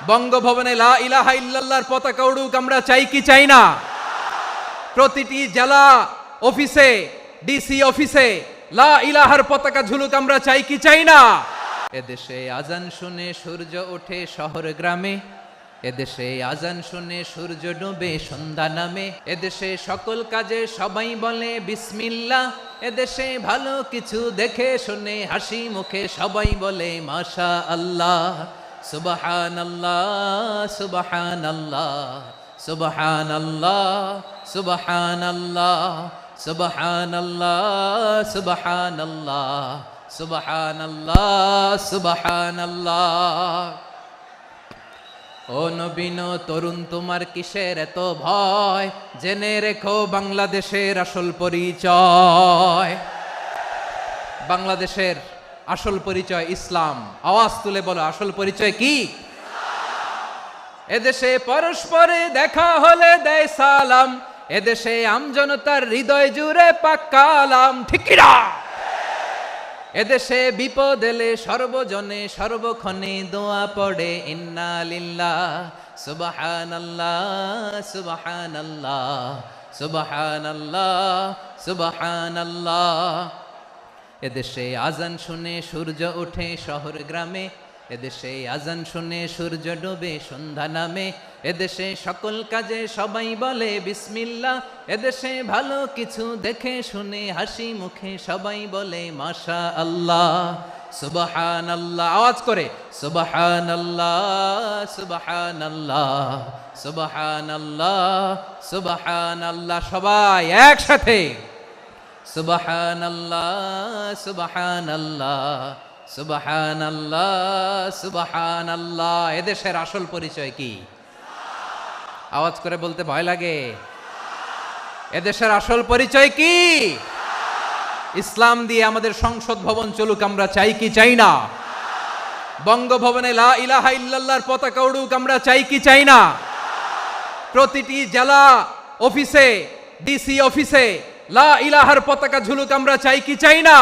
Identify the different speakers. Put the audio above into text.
Speaker 1: বঙ্গভবনে লা ইলাহা ইল্লাল্লাহর পতাকা উড়ুক, আমরা চাই কি চাই না? প্রতিটি জেলা অফিসে, ডিসি অফিসে লা ইলাহার পতাকা ঝুলুক, আমরা চাই কি চাই না? এদেশে আজান শুনে সূর্য ওঠে শহর গ্রামে, এদেশে আজান শুনে সূর্য ডুবে সন্ধ্যা নামে, এদেশে সকল কাজে সবাই বলে বিসমিল্লাহ, এদেশে ভালো কিছু দেখে শুনে হাসি মুখে সবাই বলে মাশা আল্লাহ। সুবহানাল্লাহ সুবহানাল্লাহ সুবহানাল্লাহ সুবহানাল্লাহ সুবহানাল্লাহ সুবহানাল্লাহ সুবহানাল্লাহ সুবহানাল্লাহ। ও নবীন তরুণ, তোমার কিসের এত ভয়? জেনে রেখো বাংলাদেশের আসল পরিচয়। বাংলাদেশের আসল পরিচয় ইসলাম। আওয়াজ তুলে বলো, আসল পরিচয় কি? এদেশে পরস্পরে দেখা হলে দেয় সালাম, এদেশে আমজনতার হৃদয় জুড়ে পাক্কা আলাম, ঠিক কি না? এদেশে বিপদ এলে সর্বজনে সর্বক্ষণে দোয়া পড়ে ইন্না লিল্লাহ সুবহানাল্লাহ সুবহানাল্লাহ সুবহানাল্লাহ সুবহানাল্লাহ। এদেশে আজান শুনে সূর্য ওঠে শহর গ্রামে, এদেশে আজান শুনে সূর্য ডুবে সন্ধ্যা নামে, এদেশে সকল কাজে সবাই বলে বিসমিল্লাহ, এদেশে ভালো কিছু দেখে শুনে হাসি মুখে সবাই বলে মাশা আল্লাহ। সুবহানাল্লাহ, আওয়াজ করে সুবহানাল্লাহ সুবহানাল্লাহ সুবহানাল্লাহ সুবহানাল্লাহ। সবাই একসাথে সুবহানাল্লাহ সুবহানাল্লাহ সুবহানাল্লাহ সুবহানাল্লাহ। এদেশের আসল পরিচয় কি? আওয়াজ করে বলতে ভয় লাগে। এদেশের আসল পরিচয় কি? ইসলাম দিয়ে আমাদের সংসদ ভবন চলুক, আমরা চাই কি চাই না? বঙ্গভবনে লা ইলাহা ইল্লাল্লাহর পতাকা উড়ুক, আমরা চাই কি চাই না? প্রতিটি জেলা অফিসে, ডিসি অফিসে লা ইলাহার পতাকা ঝুলুক, আমরা চাই কি চাই না?